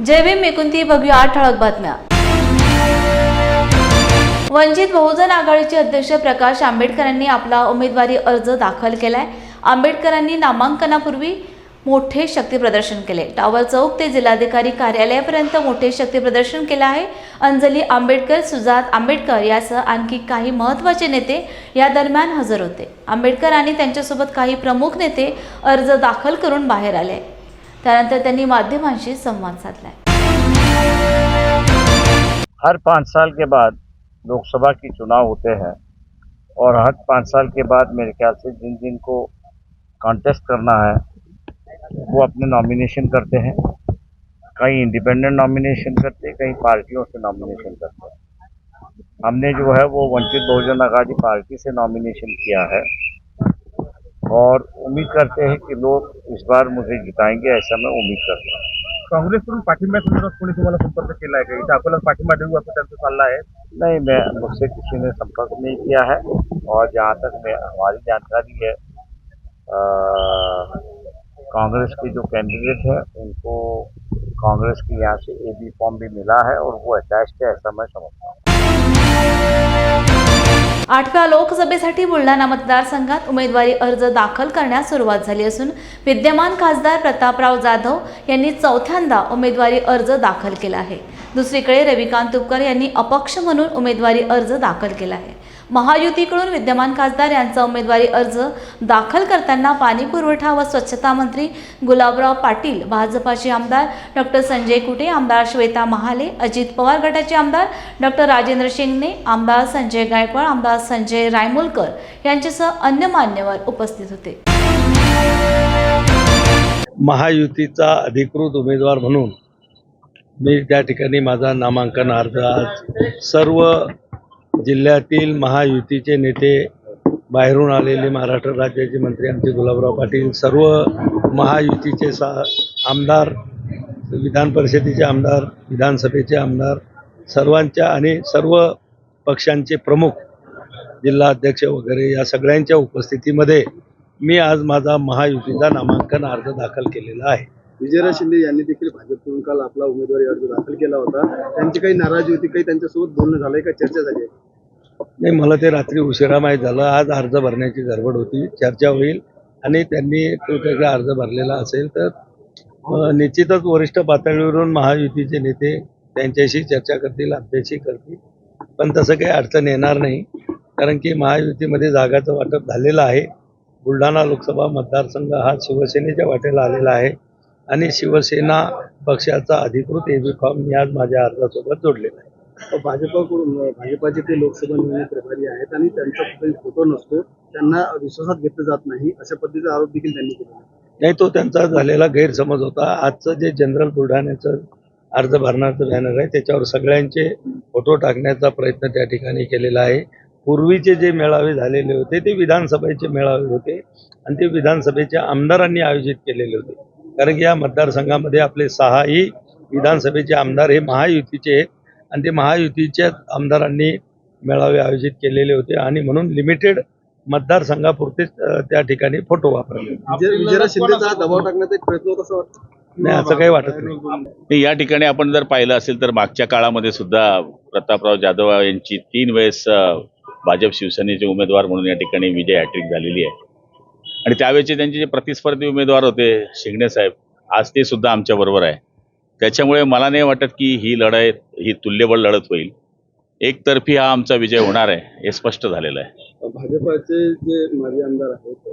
जय भीम मेकुंती बघूया ठळक बातम्या। वंचित बहुजन आघाडीचे अध्यक्ष प्रकाश आंबेडकरांनी आपला उमेदवारी अर्ज दाखल केलाय। आंबेडकरांनी नामांकनापूर्वी मोठे शक्ती प्रदर्शन केले। टावर चौक ते जिल्हाधिकारी कार्यालयापर्यंत मोठे शक्ती प्रदर्शन केले आहे। अंजली आंबेडकर, सुजात आंबेडकर यासह आणखी काही महत्त्वाचे नेते या दरम्यान हजर होते। आंबेडकर आणि त्यांच्यासोबत काही प्रमुख नेते अर्ज दाखल करून बाहेर आले। त्यानंतर त्यांनी माध्यमांशी संवाद साधलाय। हर 5 साल के बाद लोकसभा की चुनाव होते हैं और हर 5 साल के बाद मेरे ख्याल से जिन जिन को कॉन्टेस्ट करना है वो अपने नॉमिनेशन करते हैं। कई इंडिपेंडेंट नॉमिनेशन करते हैं, कई पार्टियों से नॉमिनेशन करते हैं। हमने जो है वो वंचित बहुजन आघाड़ी पार्टी से नॉमिनेशन किया है और उम्मीद करते हैं कि लोग इस बार मुझे जिताएंगे, ऐसा मैं उम्मीद करता हूँ। काँग्रेसकडून पाठिंब्यासंदर्भात कोणी तुम्हाला संपर्क केला आहे का? इथं अकोल्यात पाठिंबा देऊ असं त्यांचा सल्ला आहे? नहीं, मैं मुझसे किसी ने संपर्क नहीं किया है और जहाँ तक हमारी जानकारी है कांग्रेस के जो कैंडिडेट है उनको कांग्रेस के यहाँ से AB फॉर्म भी मिला है और वो अटैच्ड है, ऐसा मैं समझता हूँ। 8व्या लोकसभेसाठी बुलढाणा मतदारसंघात उमेदवारी अर्ज दाखल करण्यास सुरुवात झाली असून विद्यमान खासदार प्रतापराव जाधव यांनी चौथ्यांदा उमेदवारी अर्ज दाखल केला आहे। दुसरीकडे रविकांत तुपकर यांनी अपक्ष म्हणून उमेदवारी अर्ज दाखल केला आहे। महायुतीकडून विद्यमान खासदार यांचा उमेदवारी अर्ज दाखल करताना पाणी पुरवठा व स्वच्छता मंत्री गुलाबराव पाटील, भाजपाचे आमदार डॉक्टर संजय कुटे, आमदार श्वेता महाले, अजित पवार गटाचे आमदार डॉक्टर राजेंद्र शिंगणे, आमदार संजय गायकवाड, आमदार संजय रायमुलकर यांच्यासह अन्य मान्यवर उपस्थित होते। महायुतीचा अधिकृत उमेदवार म्हणून मी त्या ठिकाणी माझा नामांकन अर्ज आज सर्व जिल्ह्यातील महायुतीचे नेते, बाहेरून आलेले महाराष्ट्र राज्याचे मंत्री आमचे गुलाबराव पाटील, सर्व महायुतीचे आमदार, विधान परिषदेचे आमदार, विधानसभेचे आमदार, सर्वांच्या आणि सर्व पक्षांचे प्रमुख, जिल्हा अध्यक्ष वगैरे या सगळ्यांच्या उपस्थितीमध्ये मी आज माझा महायुतीचा नामांकन अर्ज दाखल केलेला आहे। विजयराज शिंदे यांनी देखील भाजपकडून काल आपला उमेदवारी अर्ज दाखल केला होता। त्यांची काही नाराजी होती, काही त्यांच्यासोबत बोलणं झालंय का, चर्चा झाली? नाही, मला ते रात्री उशिरा माहीत झालं। आज अर्ज भरण्याची गडबड होती, चर्चा होईल आणि त्यांनी तो त्याचा अर्ज भरलेला असेल तर निश्चितच वरिष्ठ पातळीवरून महायुतीचे नेते त्यांच्याशी चर्चा करतील, आमच्याशी करतील, पण तसं काही अडचण येणार नाही, कारण की महायुतीमध्ये जागाचं वाटप झालेलं आहे। बुलढाणा लोकसभा मतदारसंघ हा शिवसेनेच्या वाटेला आलेला आहे आणि शिवसेना पक्षाचा अधिकृत AB फॉर्म मी आज माझ्या अर्जासोबत जोडलेला आहे। भाजपाचे ते लोकसभा निवडणूक प्रभारी आहेत आणि त्यांचा काही फोटो नसतो, त्यांना विश्वासात घेतलं जात नाही, अशा पद्धतीचा आरोप देखील त्यांनी केला नाही। तो त्यांचा झालेला गैरसमज होता। आजचं जे जनरल बुलढाण्याचं अर्ज भरण्याचं बॅनर आहे त्याच्यावर सगळ्यांचे फोटो टाकण्याचा प्रयत्न त्या ठिकाणी केलेला आहे। पूर्वीचे जे मेळावे झालेले होते ते विधानसभेचे मेळावे होते आणि ते विधानसभेच्या आमदारांनी आयोजित केलेले होते, कारण की या मतदारसंघामध्ये आपले 6ही विधानसभेचे आमदार हे महायुतीचे आहेत आणि ते महायुतीच्या आमदारांनी मेळावे आयोजित केलेले होते आणि म्हणून लिमिटेड मतदारसंघापुरतेच त्या ठिकाणी फोटो वापरले। विजयराज शिंदेचा दबाव टाकण्याचा एक प्रयत्न होता असं वाटतं? नाही, असं काही वाटत नाही। या ठिकाणी आपण जर पाहिलं असेल तर मागच्या काळामध्ये सुद्धा प्रतापराव जाधव यांची 3 वेळेस भाजप शिवसेनेचे उमेदवार म्हणून या ठिकाणी विजय हॅट्रिक झालेली आहे आणि त्यावेळेचे त्यांचे जे प्रतिस्पर्धी उमेदवार होते शिंगणे साहेब, आज ते सुद्धा आमच्या बरोबर आहे। त्याच्यामुळे मला नाही वाटत की ही लढाई ही तुल्यबळ लढत होईल। एकतर्फी हा आमचा विजय होणार आहे हे स्पष्ट झालेलं आहे। भाजपाचे जे माजी आमदार आहेत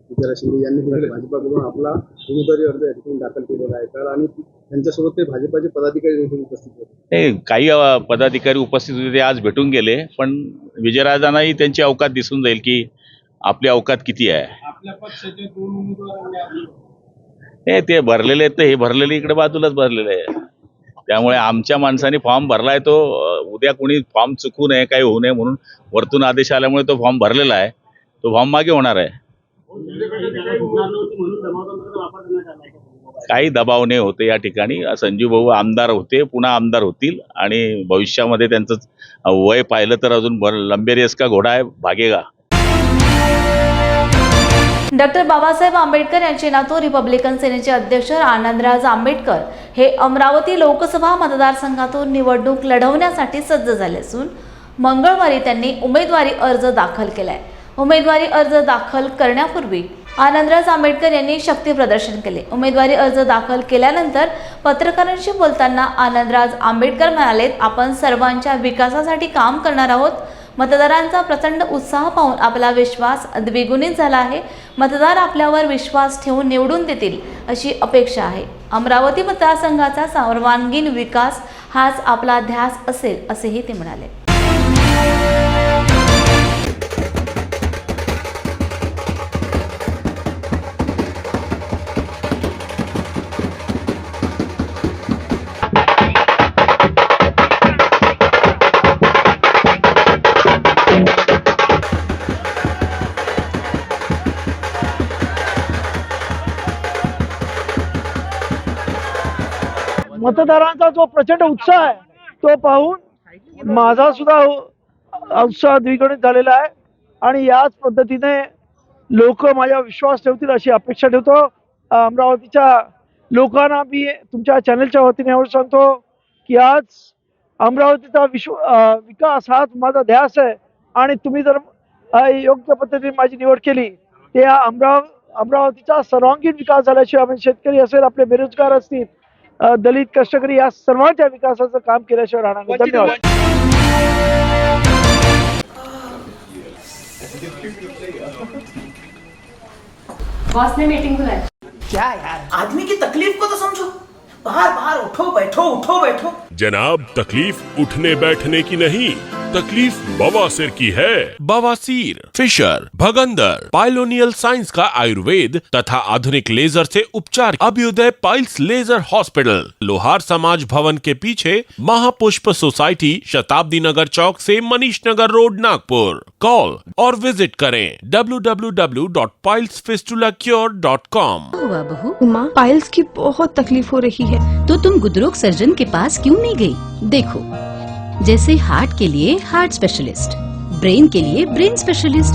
विजयराज शिंदे यांनी देखील भाजपाकडून आपला उमेदवारी अर्ज या ठिकाणी दाखल केलेला आहे तर आणि त्यांच्यासोबत ते भाजपाचे पदाधिकारी देखील उपस्थित होते। काही पदाधिकारी उपस्थित होते, ते आज भेटून गेले, पण विजयराजांनाही त्यांची अवकात दिसून जाईल की आपली अवकात किती आहे। आपल्या पक्षाचे 2 उमेदवार ते भरलेले आहेत, तर हे भरलेले इकडे बाजूलाच भरलेले आहे। त्यामुळे आमच्या माणसाने फॉर्म भरलाय, तो उद्या कोणी फॉर्म चुकू नये, काही होऊ नये म्हणून वरतून आदेश आल्यामुळे तो फॉर्म भरलेला आहे, तो फॉर्म मागे होणार आहे। काही दबाव नाही होते या ठिकाणी। संजीव भाऊ आमदार होते, पुन्हा आमदार होतील आणि भविष्यामध्ये त्यांचं वय पाहिलं तर अजून लंबे रेस का घोडा आहे, भागेगा। डॉक्टर बाबासाहेब आंबेडकर यांचे नातू रिपब्लिकन सेनेचे अध्यक्ष आनंदराज आंबेडकर हे अमरावती लोकसभा मतदारसंघातून निवडणूक लढवण्यासाठी सज्ज झाले असून मंगळवारी त्यांनी उमेदवारी अर्ज दाखल केलाय. उमेदवारी अर्ज दाखल करण्यापूर्वी आनंदराज आंबेडकर यांनी शक्ती प्रदर्शन केले. उमेदवारी अर्ज दाखल केल्यानंतर पत्रकारांशी बोलताना आनंदराज आंबेडकर म्हणाले, आपण सर्वांच्या विकासासाठी काम करणार आहोत. मतदारांचा प्रचंड उत्साह पाहून आपला विश्वास द्विगुणित झाला आहे. मतदार आपल्यावर विश्वास ठेवून निवडून देतील अशी अपेक्षा आहे. अमरावती मतदारसंघाचा सर्वांगीण विकास हाच आपला ध्यास असेल असेही ते म्हणाले. मतदारांचा जो प्रचंड उत्साह आहे तो पाहून माझा सुद्धा उत्साह द्विगुणित झालेला आहे आणि याच पद्धतीने लोक माझ्या विश्वास ठेवतील अशी अपेक्षा ठेवतो. अमरावतीच्या लोकांना मी तुमच्या चॅनलच्या वतीने एवढं सांगतो की आज अमरावतीचा विकास हाच माझा ध्यास आहे आणि तुम्ही जर योग्य पद्धतीने माझी निवड केली ते अमरावतीचा सर्वांगीण विकास झाल्याशिवाय आम्ही शेतकरी असेल, आपले बेरोजगार असतील, दलित कष्टकरी या सर्वांच्या विकासाचं काम केल्याशिवाय राहणार नाही. धन्यवाद. बॉस ने मीटिंग बुलाई. क्या यार, आदमी की तकलीफ को तो समझो. बाहर बाहर उठो बैठो. जनाब, तकलीफ उठने बैठने की नहीं, तकलीफ बवासीर की है. बवासीर, फिशर, भगंदर, पाइलोनियल साइंस का आयुर्वेद तथा आधुनिक लेजर से उपचार. अभ्युदय पाइल्स लेजर हॉस्पिटल, लोहार समाज भवन के पीछे, महापुष्प सोसाइटी, शताब्दी नगर चौक से मनीष नगर रोड, नागपुर. कॉल और विजिट करें www.pilesfistulacure.com. हुआ बहू, उमा, पाइल्स की बहुत तकलीफ हो रही है. तो तुम गुदरोग सर्जन के पास क्यों नहीं गई? देखो, जैसे हार्ट के लिए हार्ट स्पेशलिस्ट, ब्रेन के लिए ब्रेन स्पेशलिस्ट,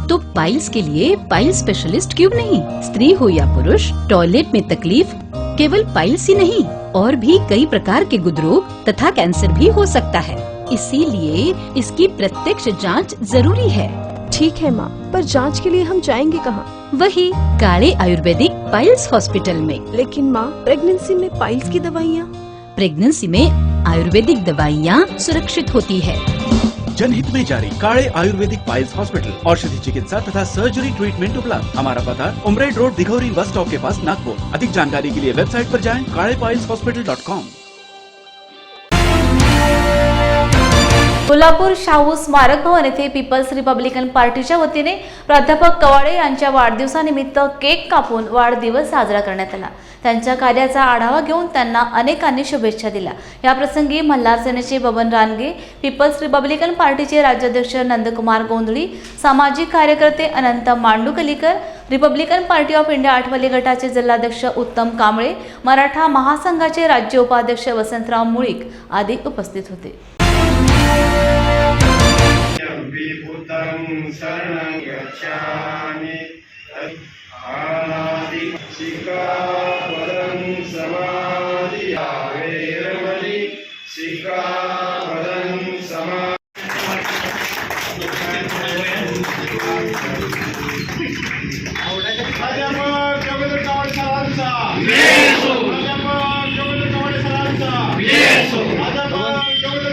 तो पाइल्स के लिए पाइल्स स्पेशलिस्ट क्यों नहीं? स्त्री हो या पुरुष, टॉयलेट में तकलीफ केवल पाइल्स ही नहीं और भी कई प्रकार के गुदरोग तथा कैंसर भी हो सकता है. इसीलिए इसकी प्रत्यक्ष जांच जरूरी है. ठीक है माँ, पर जांच के लिए हम जाएंगे कहाँ? वही काले आयुर्वेदिक पाइल्स हॉस्पिटल में. लेकिन माँ, प्रेगनेंसी में पाइल्स की दवाइयाँ. प्रेगनेंसी में आयुर्वेदिक दवाइयाँ सुरक्षित होती है. जनहित में जारी काले आयुर्वेदिक पाइल्स हॉस्पिटल, औषधि चिकित्सा तथा सर्जरी ट्रीटमेंट उपलब्ध. हमारा पता उमरेड रोड, दिघौरी बस स्टॉप के पास, नागपुर. अधिक जानकारी के लिए वेबसाइट पर जाएं kalepailshospital.com. कोल्हापूर शाहू स्मारक भवन येथे पीपल्स रिपब्लिकन पार्टीच्या वतीने प्राध्यापक कवाडे यांच्या वाढदिवसानिमित्त केक कापून वाढदिवस साजरा करण्यात आला. त्यांच्या कार्याचा आढावा घेऊन त्यांना अनेकांनी शुभेच्छा दिल्या. याप्रसंगी मल्हार सेनेचे बबन रानगे, पीपल्स रिपब्लिकन पार्टीचे राज्याध्यक्ष नंदकुमार गोंधळी, सामाजिक कार्यकर्ते Anant Mandukalikar, Republican Party of India Athawale गटाचे जिल्हाध्यक्ष उत्तम कांबळे, मराठा महासंघाचे राज्य उपाध्यक्ष वसंतराव मुळीक आदी उपस्थित होते.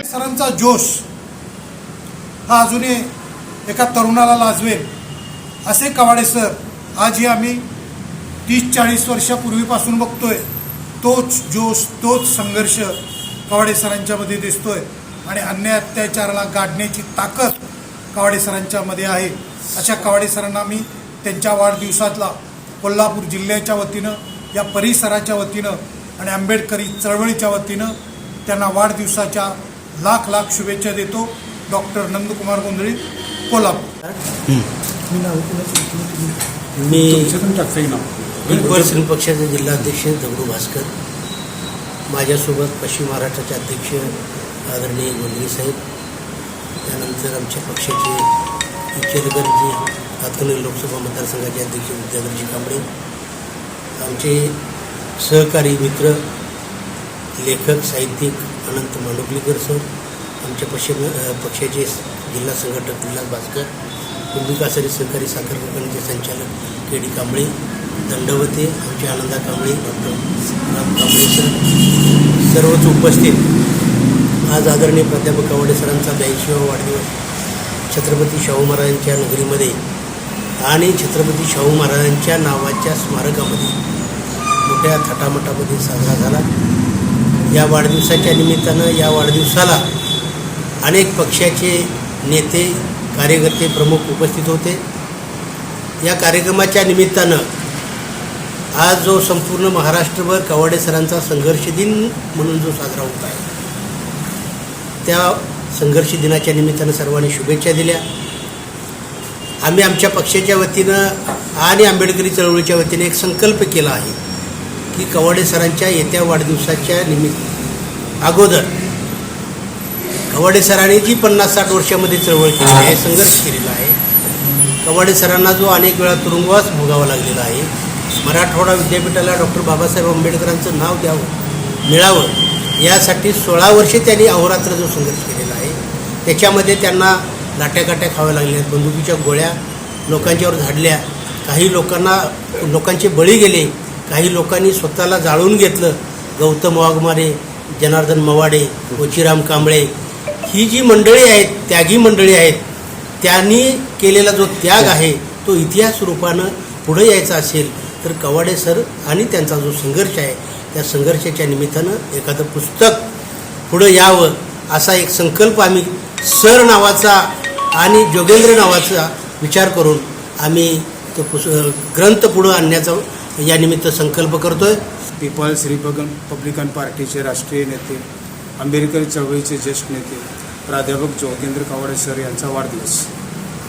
सरांचा जोश हा अजूनही एका तरुणाला लाजवेल असे कवाडे सर आजही आम्ही 30-40 वर्षापूर्वीपासून बघतोय. तोच जोश, तोच संघर्ष कवाडे सरांच्यामध्ये दिसतोय आणि अन्याय अत्याचाराला गाडण्याची ताकद कवाडे सरांच्यामध्ये आहे. अशा कवाडे सरांना मी त्यांच्या वाढदिवसातला कोल्हापूर जिल्ह्याच्या वतीनं, या परिसराच्या वतीनं आणि आंबेडकरी चळवळीच्या वतीनं त्यांना वाढदिवसाच्या लाख लाख शुभेच्छा देतो. डॉक्टर नंदकुमार गोंधळी, कोल्हापूर. मी विश्व पक्षाचे जिल्हाध्यक्ष दगडू भास्कर, माझ्यासोबत पश्चिम महाराष्ट्राचे अध्यक्ष आदरणीय गोंधळी साहेब, त्यानंतर आमच्या पक्षाचे इचलकरंजी हातकणंगले लोकसभा मतदारसंघाचे अध्यक्ष विद्याधरजी कांबळे, आमचे सहकारी मित्र लेखक साहित्यिक अनंत मांडुकलीकर सर, आमच्या पक्षाचे जिल्हा संघटक विलास भास्कर, कुंभिकासरी सहकारी साखर कारखान्याचे संचालक के डी कांबळे, दंडवते आमचे आनंदा कांबळे, डॉक्टर राम कांबळे सर, सर्वच उपस्थित आज आदरणीय प्राध्यापक कवाडे सरांचा 82वा वाढदिवस छत्रपती शाहू महाराजांच्या नगरीमध्ये आणि छत्रपती शाहू महाराजांच्या नावाच्या स्मारकामध्ये मोठ्या थाटामाटामध्ये साजरा झाला. या वाढदिवसाच्या निमित्तानं या वाढदिवसाला अनेक पक्षाचे नेते, कार्यकर्ते, प्रमुख उपस्थित होते. या कार्यक्रमाच्या निमित्तानं आज जो संपूर्ण महाराष्ट्रभर कवाडे सरांचा संघर्ष दिन म्हणून जो साजरा होत आहे, त्या संघर्ष दिनाच्या निमित्तानं सर्वांनी शुभेच्छा दिल्या. आम्ही आमच्या पक्षाच्या वतीनं आणि आंबेडकरी चळवळीच्या वतीने एक संकल्प केला आहे की कवाडे सरांच्या येत्या वाढदिवसाच्या अगोदर कवाडे सरांनी जी 50-60 वर्षामध्ये चळवळ केली आहे, संघर्ष केलेला आहे, कवाडे सरांना जो अनेक वेळा तुरुंगवास भोगावा लागलेला आहे, मराठवाडा विद्यापीठाला डॉक्टर बाबासाहेब आंबेडकरांचं नाव मिळावं यासाठी 16 वर्षे त्यांनी अहोरात्र जो संघर्ष केलेला आहे, त्याच्यामध्ये त्यांना लाट्याकाट्या खाव्या लागल्या, बंदुकीच्या गोळ्या लोकांच्यावर झाडल्या, काही लोकांचे बळी गेले, काही लोकांनी स्वतःला जाळून घेतलं. गौतम वाघमारे, जनार्दन मवाडे, वचिराम कांबळे ही जी मंडळी आहेत, त्यागी मंडळी आहेत, त्यांनी केलेला जो त्याग आहे तो इतिहास रूपानं पुढे यायचा असेल तर कवाडे सर आणि त्यांचा जो संघर्ष आहे त्या संघर्षाच्या निमित्तानं एखादं पुस्तक पुढं यावं असा एक संकल्प आम्ही सर नावाचा आणि जोगेंद्र नावाचा विचार करून आम्ही तो ग्रंथ पुढं आणण्याचा या निमित्त संकल्प करतोय. पीपल्स रिपब्लिकन पार्टीचे राष्ट्रीय नेते, आंबेडकरी चळवळीचे ज्येष्ठ नेते प्राध्यापक जोगेंद्र कवाडे सर यांचा वाढदिवस,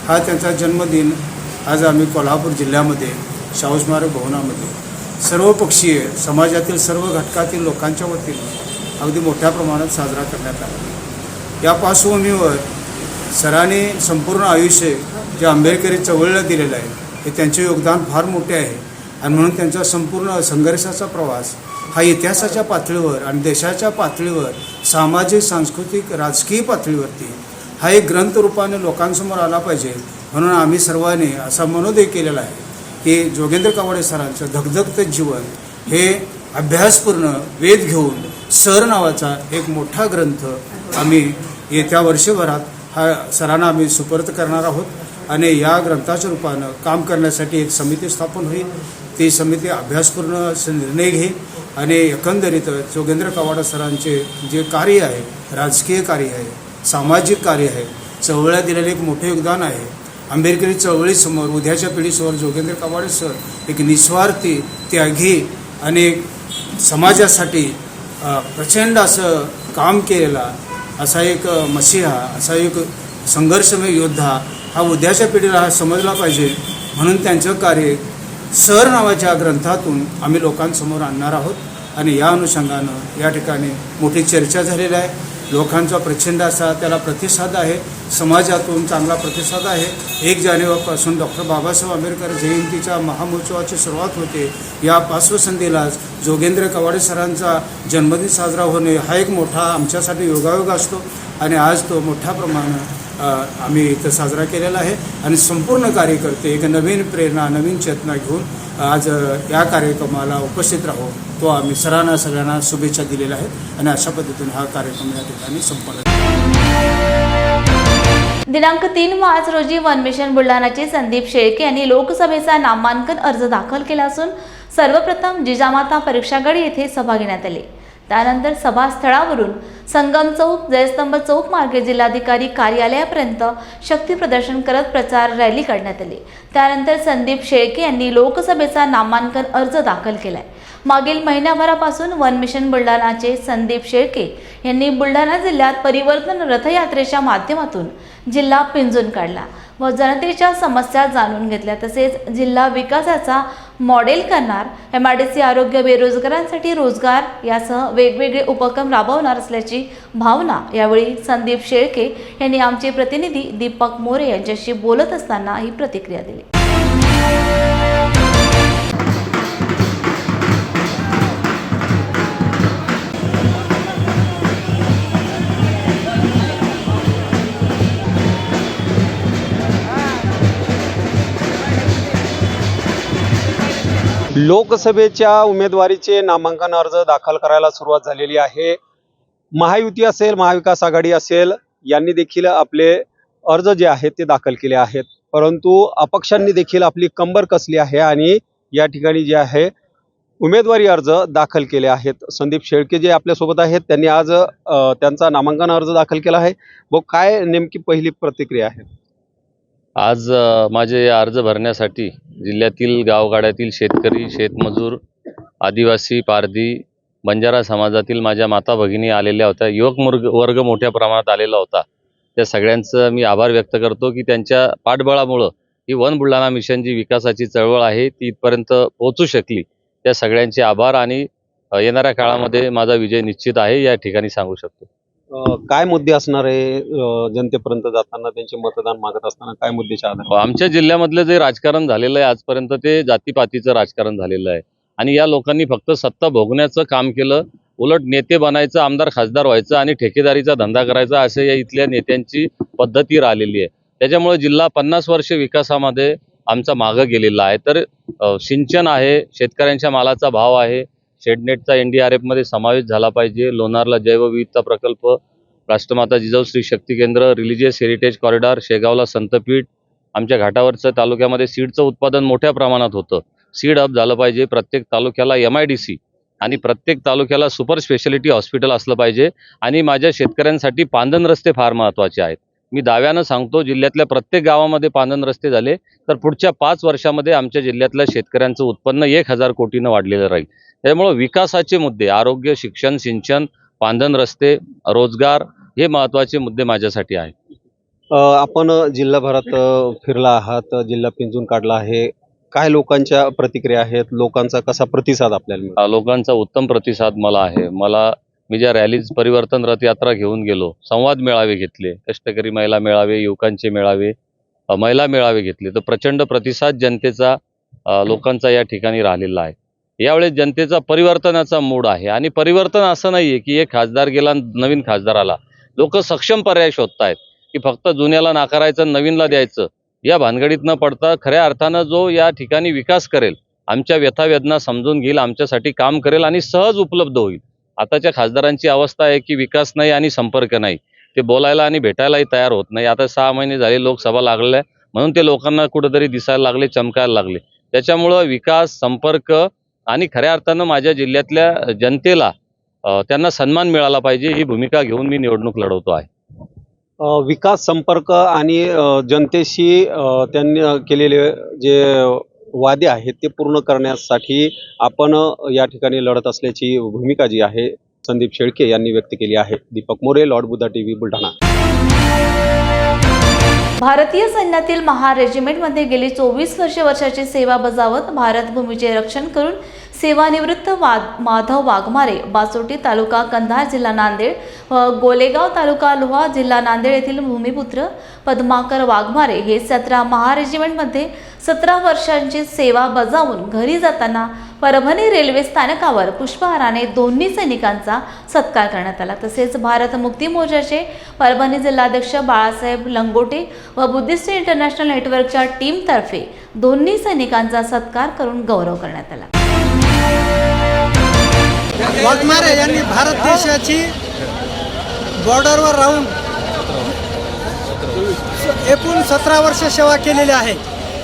हा त्यांचा जन्मदिन आज आम्ही कोल्हापूर जिल्ह्यामध्ये शाहू स्मारक भवनामध्ये सर्वपक्षीय समाजातील सर्व घटकातील लोकांच्या वतीनं अगदी मोठ्या प्रमाणात साजरा करण्यात आला. या पार्श्वभूमीवर सरांनी संपूर्ण आयुष्य जे आंबेडकरी चळवळीला दिलेलं आहे हे त्यांचे योगदान फार मोठे आहे आणि म्हणून त्यांचा संपूर्ण संघर्षाचा प्रवास हा इतिहासाच्या पातळीवर आणि देशाच्या पातळीवर सामाजिक, सांस्कृतिक, राजकीय पातळीवरती हा एक ग्रंथ रूपाने लोकांसमोर आला पाहिजे. म्हणून आम्ही सर्वांनी असा मनोदय केलेला आहे की जोगेंद्र कवाडे सरांचं धगधगतं जीवन हे अभ्यासपूर्ण वेध घेऊन सर नावाचा एक मोठा ग्रंथ आम्ही येत्या वर्षभरात हा सरांना आम्ही सुपूर्द करणार आहोत आणि या ग्रंथाच्या रूपानं काम करण्यासाठी एक समिती स्थापन होईल. ती समिती अभ्यासपूर्ण निर्णय घेईल आणि एकंदरीत जोगेंद्र कवाडे सरांचे जे कार्य आहे, राजकीय कार्य आहे, सामाजिक कार्य आहे, चळवळीला दिलेले एक मोठे योगदान आहे. आंबेडकरी चळवळीसमोर, उद्याच्या पिढीसमोर जोगेंद्र कवाडे सर एक निस्वार्थी, त्यागी आणि समाजासाठी प्रचंड असं काम केलेला असा एक मसीहा, असा एक संघर्षमय योद्धा हा उद्याच्या पिढीला हा समजला पाहिजे. म्हणून त्यांचं कार्य सर नावाच्या ग्रंथातून आम्ही लोकांसमोर आणणार आहोत आणि या अनुषंगानं या ठिकाणी मोठी चर्चा झालेली आहे. लोकांचा प्रचंड असा त्याला प्रतिसाद आहे, समाजातून चांगला प्रतिसाद आहे. 1 जानेवारीपासून डॉक्टर बाबासाहेब आंबेडकर जयंतीच्या महामहोत्सवाची सुरुवात होते. या पार्श्वसंध्येलाच जोगेंद्र कवाडे सरांचा जन्मदिन साजरा होणे हा एक मोठा आमच्यासाठी योगायोग असतो आणि आज तो मोठ्या प्रमाणात आम्ही इथं साजरा केलेला आहे आणि संपूर्ण कार्यकर्ते एक नवीन प्रेरणा, नवीन चेतना घेऊन आज या कार्यक्रमाला उपस्थित राहू तो आम्ही सगळ्यांना शुभेच्छा दिलेल्या आहेत आणि अशा पद्धतीने हा कार्यक्रम या ठिकाणी संपन्न. दिनांक 3 मार्च रोजी वन मिशन बुलढाणाचे संदीप शेळके यांनी लोकसभेचा नामांकन अर्ज दाखल केला असून सर्वप्रथम जिजामाता परीक्षागड येथे सभा घेण्यात आली. त्यानंतर सभास्थळावरून संगम चौक, जयस्तंभ चौक मार्गे जिल्हाधिकारी कार्यालयापर्यंत शक्ती प्रदर्शन करत प्रचार रॅली काढण्यात आली. त्यानंतर संदीप शेळके यांनी लोकसभेचा नामांकन अर्ज दाखल केलाय. मागील महिन्याभरापासून वन मिशन बुलढाणाचे संदीप शेळके यांनी बुलढाणा जिल्ह्यात परिवर्तन रथयात्रेच्या माध्यमातून जिल्हा पिंजून काढला व जनतेच्या समस्या जाणून घेतल्या. तसेच जिल्हा विकासाचा मॉडेल करणार, MIDC आरोग्य, बेरोजगारांसाठी रोजगार यासह वेगवेगळे उपक्रम राबवणार असल्याची भावना यावेळी संदीप शेळके यांनी आमचे प्रतिनिधी दीपक मोरे यांच्याशी बोलत असताना ही प्रतिक्रिया दिली. लोकसभेच्या उमेदवारीचे नामांकन अर्ज दाखल करायला सुरुवात झालेली आहे. महायुती असेल, महाविकास आघाडी असेल, यांनी देखील आपले अर्ज जे आहेत ते दाखल केले आहेत. परंतु अपक्षांनी देखील आपली कंबर कसली आहे आणि या ठिकाणी जे आहे उमेदवारी अर्ज दाखल केले आहेत. संदीप शेळके जे आपल्यासोबत आहेत त्यांनी आज त्यांचा नामांकन अर्ज दाखल केला आहे. व काय नेमकी पहिली प्रतिक्रिया आहे? आज माझे अर्ज भरण्यासाठी जिल्ह्यातील गावगाड्यातील शेतकरी, शेतमजूर, आदिवासी, पारधी, बंजारा समाजातील माझ्या माता भगिनी आलेल्या होत्या. युवक वर्ग मोठ्या प्रमाणात आलेला होता. त्या सगळ्यांचं मी आभार व्यक्त करतो की त्यांच्या पाठबळामुळं ही वन बुलढाणा मिशन जी विकासाची चळवळ आहे ती इथपर्यंत पोहोचू शकली. त्या सगळ्यांचे आभार आणि येणाऱ्या काळामध्ये माझा विजय निश्चित आहे या ठिकाणी सांगू शकतो. काय मुद्दे असणार आहे जनतेपर्यंत जाताना, त्यांचे मतदान मागत असताना काय मुद्द्याच्या आधारे? आमच्या जिल्ह्यामधलं जे राजकारण झालेलं आहे आजपर्यंत ते जातीपातीचं राजकारण झालेलं आहे आणि या लोकांनी फक्त सत्ता भोगण्याचं काम केलं. उलट नेते बनायचं, आमदार खासदार व्हायचं आणि ठेकेदारीचा धंदा करायचा असे या इथल्या नेत्यांची पद्धती राहिलेली आहे. त्याच्यामुळे जिल्हा 50 वर्ष विकासामध्ये आमचा मागं गेलेला आहे. तर सिंचन आहे, शेतकऱ्यांच्या मालाचा भाव आहे, शेडनेटचा NDRF मध्ये समावेश झाला पाहिजे, लोणारला जैवविविधता प्रकल्प, राष्ट्रमाता जिजाऊ स्त्री शक्ती केंद्र, रिलिजियस हेरिटेज कॉरिडॉर, शेगावला संतपीठ, आमच्या घाटावरचं तालुक्यामध्ये सीडचं उत्पादन मोठ्या प्रमाणात होतं. सीड हब झालं पाहिजे. प्रत्येक तालुक्याला MIDC आणि प्रत्येक तालुक्याला सुपर स्पेशालिटी हॉस्पिटल असलं पाहिजे. आणि माझ्या शेतकऱ्यांसाठी पांदन रस्ते फार महत्त्वाचे आहेत. मी दाव्यानं सांगतो जिल्ह्यातल्या प्रत्येक गावामध्ये पांदन रस्ते झाले तर पुढच्या 5 वर्षामध्ये आमच्या जिल्ह्यातल्या शेतकऱ्यांचं उत्पन्न 1000 कोटीनं वाढलेलं राहील. त्यामुळे विकासाचे मुद्दे, आरोग्य, शिक्षण, सिंचन, पांदन रस्ते, रोजगार हे महत्त्वाचे मुद्दे माझ्यासाठी आहेत. आपण जिल्हाभरात फिरला आहात, जिल्हा पिंजून काढला आहे. काय लोकांच्या प्रतिक्रिया आहेत? लोकांचा कसा प्रतिसाद आपल्याला मिळतो? लोकांचा उत्तम प्रतिसाद मला आहे. मी ज्या रॅलीज परिवर्तन रथ यात्रा घेऊन गेलो, संवाद मेळावे घेतले, कष्टकरी महिला मेळावे, युवकांचे मेळावे, महिला मेळावे घेतले, तर प्रचंड प्रतिसाद जनतेचा, लोकांचा या ठिकाणी राहिलेला आहे. यावेळेस जनतेचा परिवर्तनाचा मूड आहे आणि परिवर्तन असं नाही आहे की एक खासदार गेला नवीन खासदार आला. लोक सक्षम पर्याय शोधतायत की फक्त जुन्याला नाकारायचं, नवीनला द्यायचं, या भानगडीत न पडता खऱ्या अर्थानं जो या ठिकाणी विकास करेल, आमच्या व्यथावेदना समजून घेईल, आमच्यासाठी काम करेल आणि सहज उपलब्ध होईल. आताच्या खासदारांची अवस्था आहे की विकास नाही आणि संपर्क नाही. ते बोलायला आणि भेटायलाही तयार होत नाही. आता 6 महिने झाले लोकसभा लागल्या म्हणून ते लोकांना कुठेतरी दिसायला लागले, चमकायला लागले. त्याच्यामुळं विकास, संपर्क आणि खऱ्या अर्थानं माझ्या जिल्ह्यातल्या जनतेला त्यांना सन्मान मिळाला पाहिजे ही भूमिका घेऊन मी निवडणूक लढवतो आहे. विकास, संपर्क आणि जनतेशी त्यांनी केलेले जे वादे आहेत ते पूर्ण करण्यासाठी आपण या ठिकाणी लढत असल्याची भूमिका जी आहे संदीप शेळके यांनी व्यक्त केली आहे. Deepak More, Lord Buddha TV, Buldhana. भारतीय सैन्यातील महार रेजिमेंटमध्ये गेली 24 वर्षाची सेवा बजावत भारत भूमीचे रक्षण करून सेवानिवृत्त माधव वाघमारे, बासोटी तालुका कंधार जिल्हा नांदेड व गोलेगाव तालुका लोहा जिल्हा नांदेड येथील भूमिपुत्र पद्माकर वाघमारे हे 17 महार रेजिमेंटमध्ये 17 वर्षांची सेवा बजावून घरी जाताना परभणी रेल्वे स्थानकावर पुष्पहाराने दोन्ही सैनिकांचा सत्कार करण्यात आला. तसेच भारत मुक्ती मोर्चाचे परभणी जिल्हाध्यक्ष बाळासाहेब लंगोटे व बुद्धिस्ट इंटरनॅशनल नेटवर्कच्या टीमतर्फे दोन्ही सैनिकांचा सत्कार करून गौरव करण्यात आला. वाघमारे यांनी भारत देशाची बॉर्डरवर राहून एकूण 17 वर्ष सेवा केलेली आहे.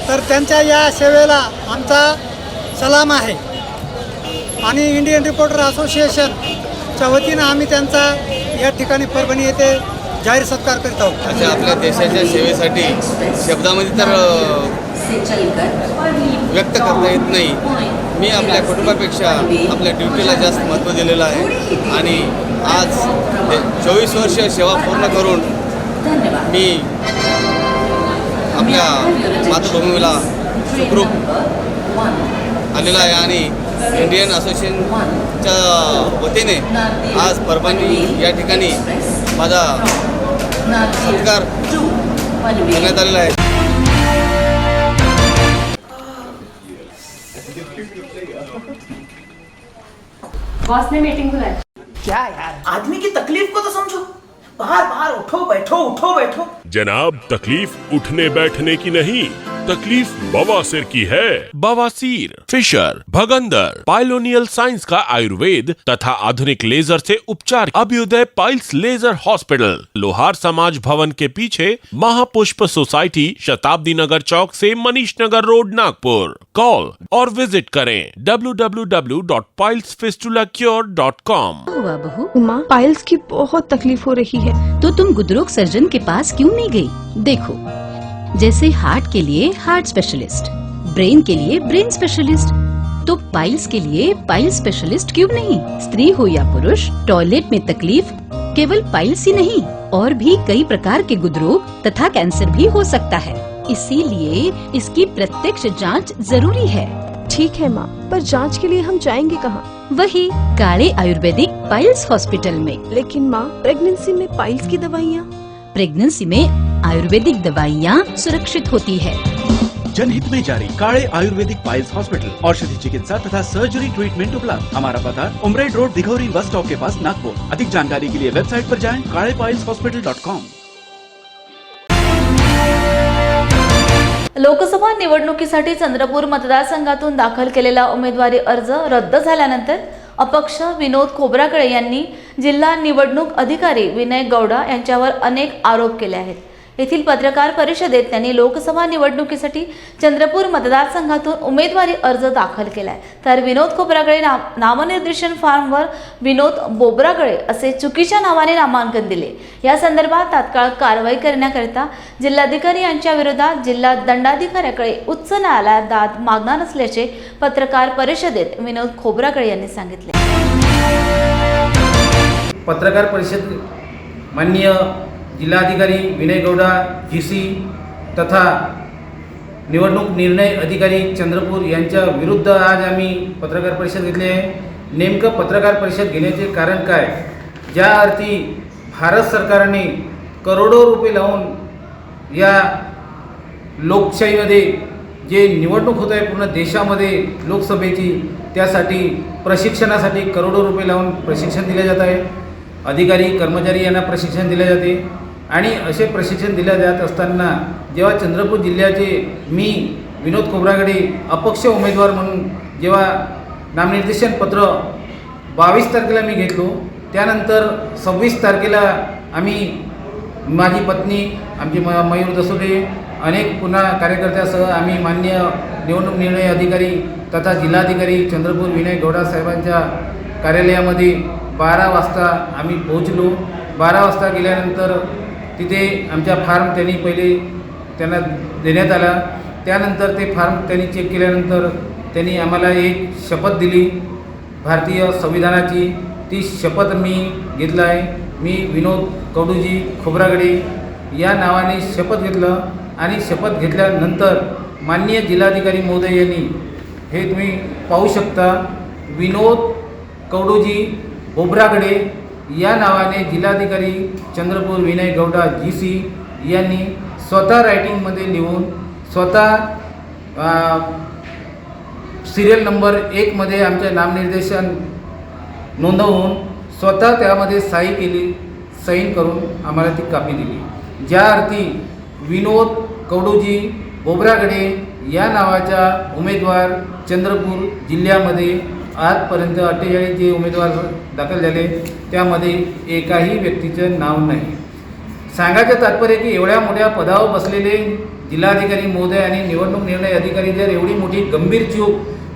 तर त्यांच्या या सेवेला आमचा सलाम आहे आणि इंडियन रिपोर्टर असोसिएशनच्या वतीनं आम्ही त्यांचा या ठिकाणी परभणी येथे जाहीर सत्कार करीत आहोत. अशा आपल्या देशाच्या सेवेसाठी शब्दामध्ये तर व्यक्त करता येत नाही. मी आपल्या कुटुंबापेक्षा आपल्या ड्युटीला जास्त महत्त्व दिलेलं आहे आणि आज 24 वर्ष सेवा पूर्ण करून मी आपल्या मातृभूमीला सुखरूप आलेला आहे आणि इंडियन असोसिएशनच्या वतीने आज परभणी या ठिकाणी माझा सत्कार करण्यात आलेला आहे. बॉस ने मीटिंग बुलाई. क्या यार, आदमी की तकलीफ को तो समझो. बाहर बाहर उठो बैठो, उठो बैठो. जनाब, तकलीफ उठने बैठने की नहीं, तकलीफ बवासीर की है? बवासीर, फिशर, भगंदर, पाइलोनियल साइंस का आयुर्वेद तथा आधुनिक लेजर से उपचार। अभ्युदय पाइल्स लेजर हॉस्पिटल, लोहार समाज भवन के पीछे, महापुष्प सोसाइटी, शताब्दी नगर चौक से मनीष नगर रोड, नागपुर। कॉल और विजिट करें www.pilesfistulacure.com। हुआ बहू? माँ, पाइल्स की बहुत तकलीफ हो रही है। तो तुम गुदरोग सर्जन के पास क्यों नहीं गई? देखो, जैसे हार्ट के लिए हार्ट स्पेशलिस्ट, ब्रेन के लिए ब्रेन स्पेशलिस्ट, तो पाइल्स के लिए पाइल्स स्पेशलिस्ट क्यों नहीं? स्त्री हो या पुरुष, टॉयलेट में तकलीफ केवल पाइल्स ही नहीं, और भी कई प्रकार के गुदरोग तथा कैंसर भी हो सकता है। इसीलिए इसकी प्रत्यक्ष जांच जरूरी है। ठीक है माँ, पर जांच के लिए हम जाएंगे कहाँ? वही काले आयुर्वेदिक पाइल्स हॉस्पिटल में। लेकिन माँ, प्रेगनेंसी में पाइल्स की दवाइयाँ? प्रेगनेंसी में आयुर्वेदिक दवाइयाँ सुरक्षित होती है। जनहित में जारी। काळे आयुर्वेदिक पाइल्स हॉस्पिटल, औषधि चिकित्सा तथा सर्जरी ट्रीटमेंट उपलब्ध। हमारा पता उमरेड रोड, दिघौरी बस स्टॉप के पास, नागपुर। अधिक जानकारी के लिए वेबसाइट पर जाएं kalepileshospital.com। लोकसभा निवडणुकीसाठी चंद्रपूर मतदारसंघातून दाखल केलेला उमेदवारी अर्ज रद्द झाल्यानंतर अपक्ष विनोद खोब्रागडे यांनी जिल्हा निवडणूक अधिकारी विनय गौडा यांच्यावर अनेक आरोप केले आहेत। येथील पत्रकार परिषदेत त्यांनी लोकसभा निवडणुकीसाठी चंद्रपूर मतदारसंघातून उमेदवारी अर्ज दाखल केलाय, तर विनोद खोब्रागडे नामनिर्देशन फॉर्मवर विनोद बोब्रागडे असे चुकीच्या नावाने नामांकन दिले। या संदर्भात तात्काळ कारवाई करण्याकरिता जिल्हाधिकारी यांच्या विरोधात जिल्हा दंडाधिकाऱ्याकडे उच्च न्यायालयात दाद मागणार असल्याचे पत्रकार परिषदेत विनोद खोब्रागडे यांनी सांगितले। पत्रकार परिषद माननीय जिल्हाधिकारी विनय गौडा GC तथा निवडणूक निर्णय अधिकारी चंद्रपूर यांच्या विरुद्ध आज आम्ही पत्रकार परिषद घेतली आहे। नेमकं पत्रकार परिषद घेण्याचे कारण काय? ज्या अर्थी भारत सरकारने करोडो रुपये लावून या लोकशाहीमध्ये जे निवडणूक होत आहे पूर्ण देशामध्ये लोकसभेची, त्यासाठी प्रशिक्षणासाठी करोडो रुपये लावून प्रशिक्षण दिले जात आहे। अधिकारी कर्मचारी यांना प्रशिक्षण दिले जाते आणि असे प्रशिक्षण दिले जात असताना जेव्हा चंद्रपूर जिल्ह्याचे मी विनोद खोब्रागडे अपक्ष उमेदवार म्हणून जेव्हा नामनिर्देशन पत्र 22 तारखेला मी घेतलो, त्यानंतर 26 तारखेला आम्ही माझी पत्नी, आमचे मयूर दसोटे, अनेक पुन्हा कार्यकर्त्यासह आम्ही माननीय निवडणूक निर्णय अधिकारी तथा जिल्हाधिकारी चंद्रपूर विनय गौडा साहेबांच्या कार्यालयामध्ये 12 वाजता आम्ही पोहोचलो। 12 वाजता गेल्यानंतर तिथे आमचा फॉर्म त्यांनी पहिले त्यांना देण्यात आला। त्यानंतर ते फॉर्म त्यांनी चेक केल्यानंतर त्यांनी आम्हाला एक शपथ दिली भारतीय संविधानाची। ती शपथ मी घेतला आहे। मी विनोद कवडूजी खोब्रागडे या नावाने शपथ घेतलं आणि शपथ घेतल्यानंतर माननीय जिल्हाधिकारी महोदय यांनी, हे तुम्ही पाहू शकता, विनोद कवडूजी बोब्रागडे या नावाने जिल्हाधिकारी चंद्रपूर विनय गौडा GC यांनी स्वतः रायटिंगमध्ये लिहून, स्वतः सिरियल नंबर 1 मध्ये आमचे नामनिर्देशन नोंदवून स्वतः त्यामध्ये साईन करून आम्हाला ती कापी दिली। ज्या अर्थी विनोद कवडूजी बोब्रागडे या नावाचा उमेदवार चंद्रपूर जिल्ह्यामध्ये आजपर्यंत 48 जे उमेदवार दाखल झाले त्यामध्ये एकाही व्यक्तीचं नाव नाही। सांगायचं तात्पर्य की एवढ्या मोठ्या पदावर बसलेले जिल्हाधिकारी महोदय आणि निवडणूक निर्णय अधिकारी जर एवढी मोठी गंभीर चूक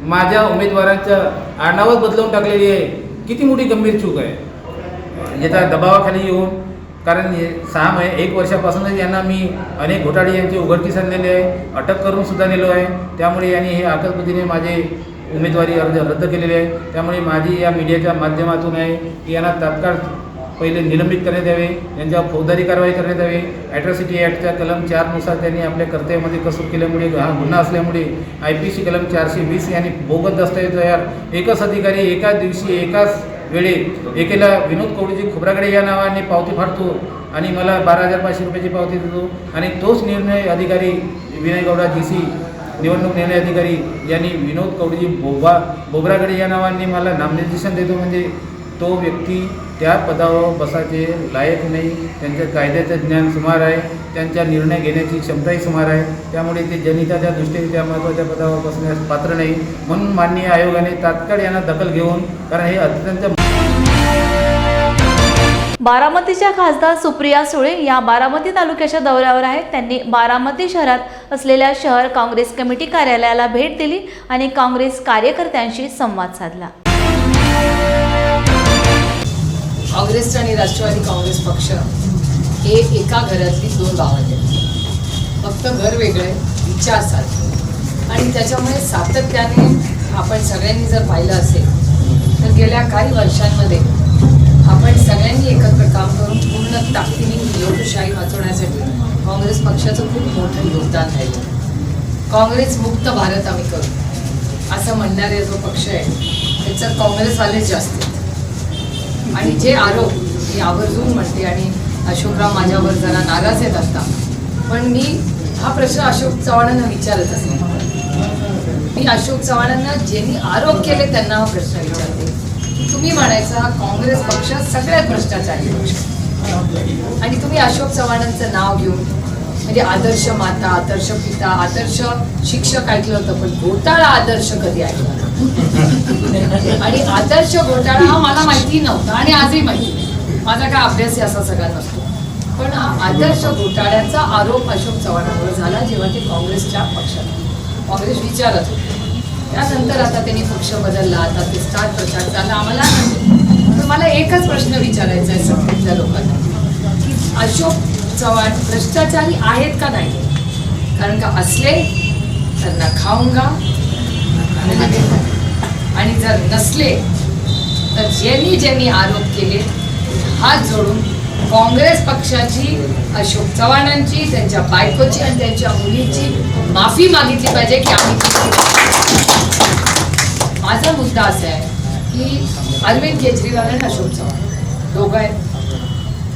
माझ्या उमेदवारांच्या आडनावच बदलवून टाकलेली आहे, किती मोठी गंभीर चूक आहे। याच्या दबावाखाली येऊन, कारण 1 वर्षापासूनच यांना मी अनेक घोटाळे यांचे उघडकीस आणलेले आहे, अटक करून सुद्धा नेलो आहे। त्यामुळे यांनी हे आकलपद्धतीने माझे उमेदवारी अर्ज रद्द केलेले आहे। त्यामुळे माझी या मीडियाच्या माध्यमातून आहे की यांना तात्काळ पहिले निलंबित करण्यात यावे, यांच्यावर फौजदारी कारवाई करण्यात यावी। ॲट्रॉसिटी ॲक्टच्या कलम 4 नुसार त्यांनी आपल्या कर्तव्यामध्ये कसूर केल्यामुळे, हा गुन्हा असल्यामुळे IPC कलम 420 यांनी बोगस दस्तऐवज तयार, एकच अधिकारी एकाच दिवशी एकाच वेळी एकेला विनोद कवडूजी खोब्रागडे या नावाने पावती फाडतो आणि मला 12,500 रुपयाची पावती देतो, आणि तोच निर्णय अधिकारी विनय गौडा GC निवडणूक निर्णय अधिकारी यांनी विनोद कवडूजी बोब्रागडे या नावाने मला नामनिर्देशन देतो, म्हणजे तो व्यक्ती त्या पदावर बसायचे लायक नाही. त्यांच्या कायद्याचं ज्ञान सुमार आहे, त्यांच्या निर्णय घेण्याची क्षमताही सुमार आहे. त्यामुळे ते जनहिताच्या दृष्टीने त्या महत्त्वाच्या पदावर बसण्यास पात्र नाही. म्हणून माननीय आयोगाने तात्काळ यांना दखल घेऊन, कारण हे अत्यंत बारामतीच्या खासदार सुप्रिया सुळे या बारामती तालुक्याच्या दौऱ्यावर आहेत. त्यांनी बारामती शहरात असलेल्या शहर काँग्रेस कमिटी कार्यालयाला भेट दिली आणि काँग्रेस कार्यकर्त्यांशी संवाद साधला. काँग्रेस आणि राष्ट्रवादी काँग्रेस पक्ष हे एका घरातली दोन भावंडे आहेत. फक्त घर वेगळं आहे, विचार सारखे. आणि त्याच्यामुळे सातत्याने आपण सगळ्यांनी जर पाहिलं असेल तर गेल्या काही वर्षांमध्ये आपण सगळ्यांनी एकत्र काम करून पूर्ण ताकदीने लोकशाही वाचवण्यासाठी काँग्रेस पक्षाचं खूप मोठं योगदान राहिलं. काँग्रेस मुक्त भारत आम्ही करू असं म्हणणारे जो पक्ष आहे त्याच्यात काँग्रेसवालेच जास्त आहेत. आणि जे आरोप मी आवर्जून म्हणते, आणि अशोकराव माझ्यावर जरा नाराज आहेत आता, पण मी हा प्रश्न अशोक चव्हाणांना विचारत असते. मी अशोक चव्हाणांना ज्यांनी आरोप केले त्यांना हा प्रश्न विचारते. तुम्ही म्हणायचा हा काँग्रेस पक्ष सगळ्यात भ्रष्टाचारी पक्ष, आणि तुम्ही अशोक चव्हाणांचं नाव घेऊन म्हणजे आदर्श माता, आदर्श पिता, आदर्श शिक्षक ऐकलं होतं, पण घोटाळा आदर्श कधी ऐकला? आणि आदर्श घोटाळा हा मला माहिती नव्हता आणि आजही माहिती नाही. माझा काय अभ्यास असा सगळा नसतो, पण हा आदर्श घोटाळ्याचा आरोप अशोक चव्हाणांवर झाला जेव्हा ते काँग्रेसच्या पक्षात काँग्रेस विचारत होते. त्यानंतर आता त्यांनी पक्ष बदलला, आता ते स्टार प्रचार झाला. आम्हाला मला एकच प्रश्न विचारायचा आहे सगळ्या लोकांना की अशोक चव्हाण भ्रष्टाचारी आहेत का नाही? कारण का असले तर ना खाऊंगा, आणि जर नसले तर ज्यांनी आरोप केले हात जोडून काँग्रेस पक्षाची, अशोक चव्हाणांची, त्यांच्या बायकोची आणि त्यांच्या मुलीची माफी मागितली पाहिजे की आम्ही. माझा मुद्दा असा आहे की अरविंद केजरीवाल आणि अशोक चव्हाण दोघं आहेत.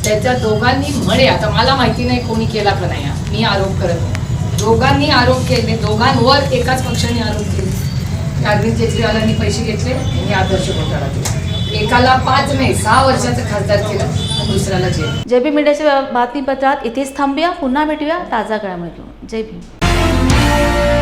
त्याच्या दोघांनी म्हणे, आता मला माहिती नाही कोणी केला का नाही, मी आरोप करत नाही, दोघांनी आरोप केले, दोघांवर एकाच पक्षाने आरोप केले. अरविंद केजरीवालांनी पैसे घेतले, यांनी आदर्श घोटाळा केला. एकाला 5 नाही 6 वर्षाचं खासदार केलं, दुसऱ्याला जेल. जय भीम मीडियाच्या बातमीपत्रात इथेच थांबूया. पुन्हा भेटूया ताजा घडामोडी घेऊन. जय भीम.